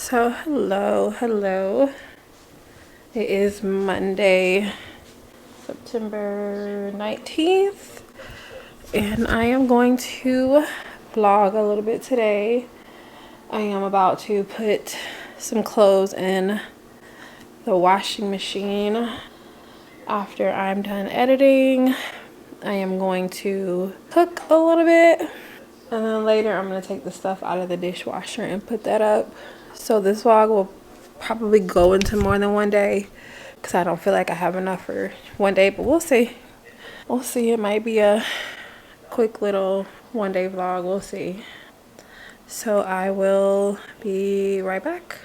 So hello. It is Monday, September 19th, and I am going to vlog a little bit today. I am about to put some clothes in the washing machine. After I'm done editing, I am going to cook a little bit, and then later I'm going to take the stuff out of the dishwasher and put that up. So this vlog will probably go into more than one day because I don't feel like I have enough for one day, but we'll see. It might be a quick little one-day vlog. We'll see. So I will be right back.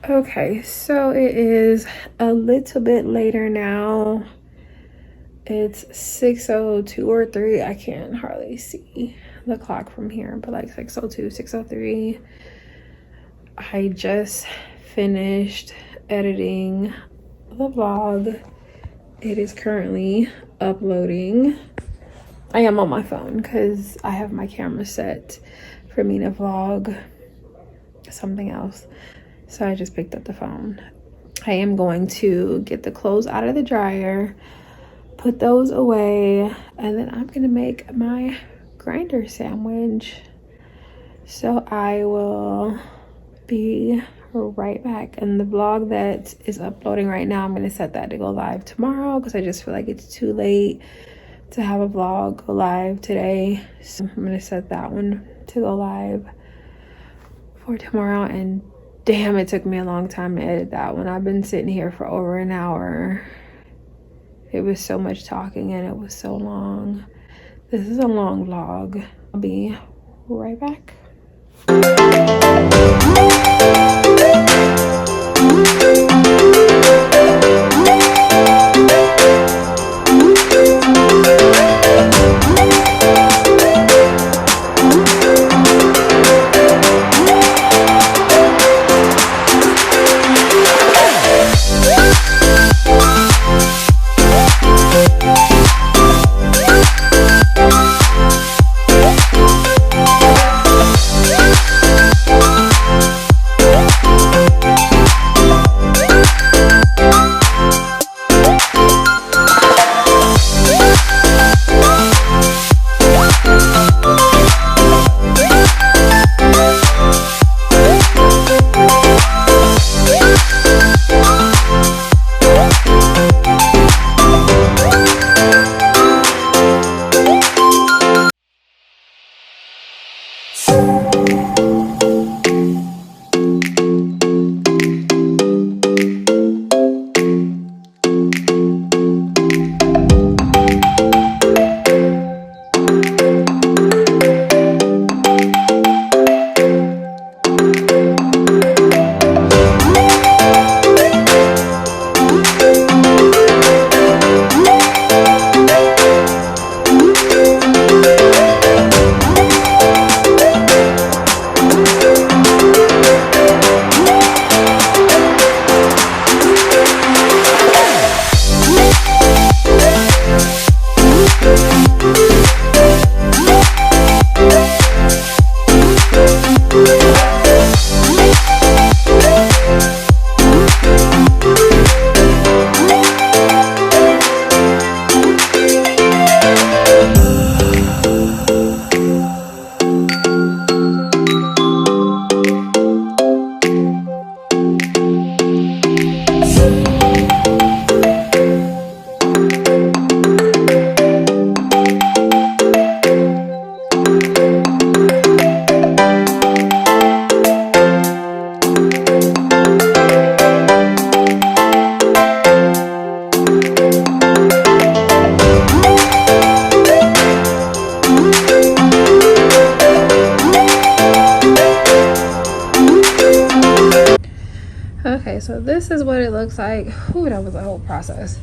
Okay, so it is a little bit later now. It's 6:02 or 3. I can't hardly see the clock from here, but like 6:02, 6:03. I just finished editing the vlog. It is currently uploading. I am on my phone because I have my camera set for me to vlog something else. So I just picked up the phone. I am going to get the clothes out of the dryer, put those away, and then I'm gonna make my grinder sandwich. So I will be right back. And the vlog that is uploading right now, I'm gonna set that to go live tomorrow because I just feel like it's too late to have a vlog go live today. So I'm gonna set that one to go live for tomorrow. And damn, it took me a long time to edit that one. I've been sitting here for over an hour. It was so much talking and it was so long. This is a long vlog. I'll be right back. this is what it looks like. Ooh, that was a whole process.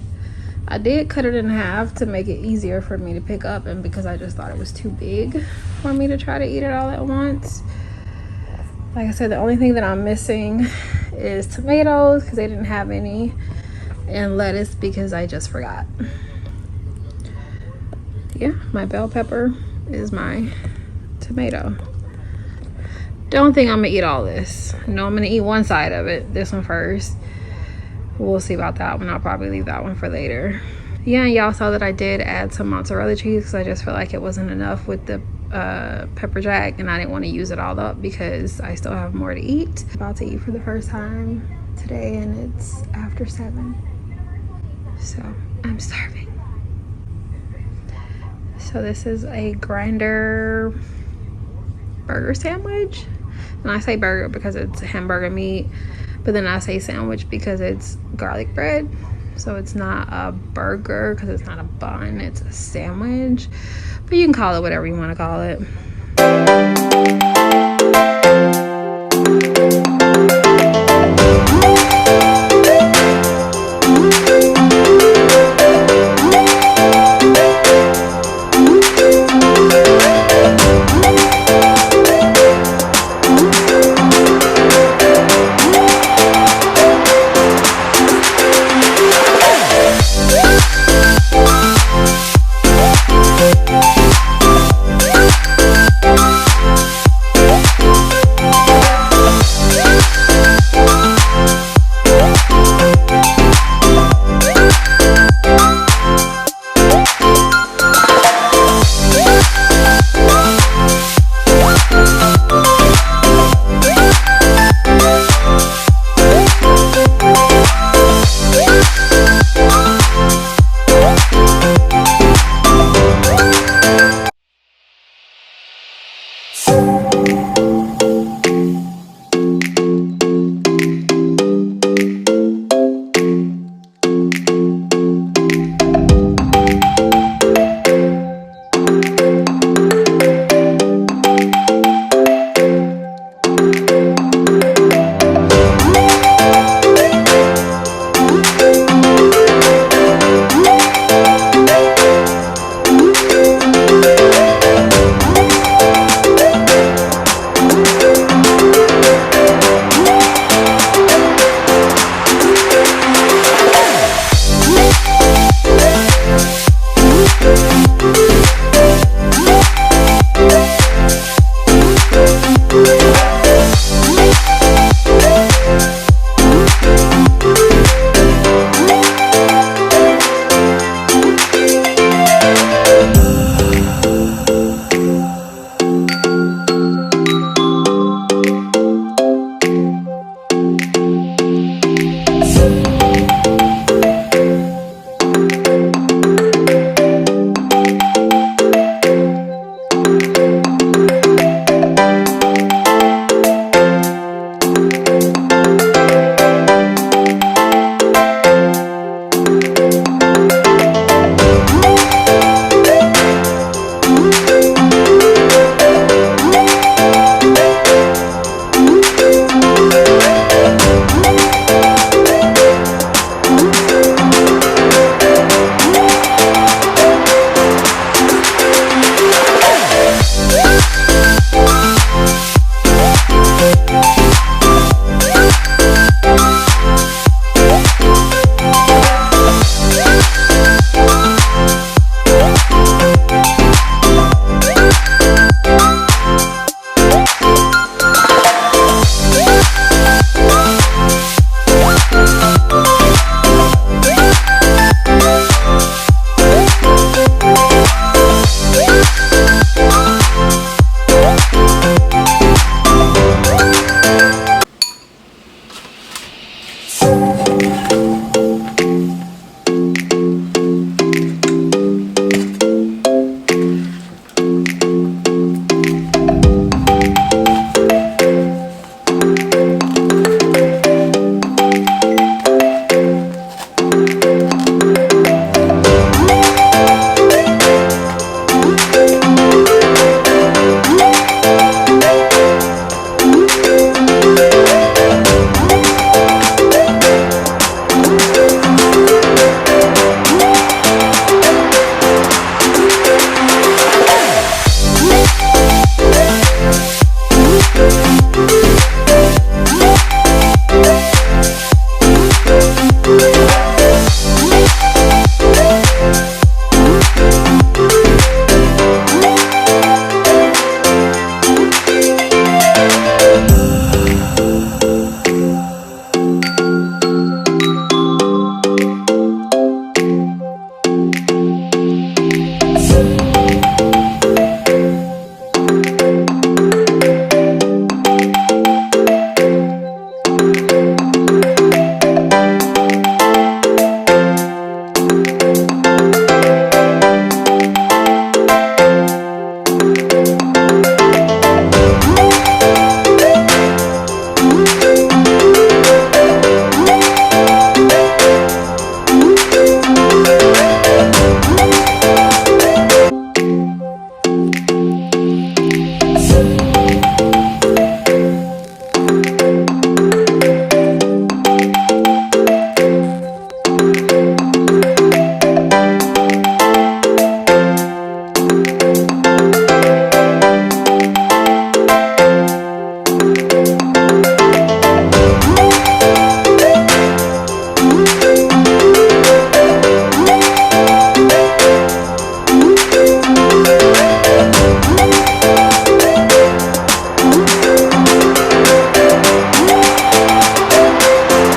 I did cut it in half to make it easier for me to pick up, and because I just thought it was too big for me to try to eat it all at once. Like I said, the only thing that I'm missing is tomatoes because they didn't have any, and lettuce because I just forgot. Yeah, my bell pepper is my tomato. Don't think I'm gonna eat all this. No, I'm gonna eat one side of it, this one first. We'll see about that one. I'll probably leave that one for later. Yeah, and y'all saw that I did add some mozzarella cheese because I just felt like it wasn't enough with the pepper jack, and I didn't want to use it all up because I still have more to eat. About to eat for the first time today, and it's after 7, so I'm starving. So this is a grinder burger sandwich, and I say burger because it's hamburger meat, but then I say sandwich because it's garlic bread. So it's not a burger because it's not a bun, it's a sandwich, but you can call it whatever you want to call it.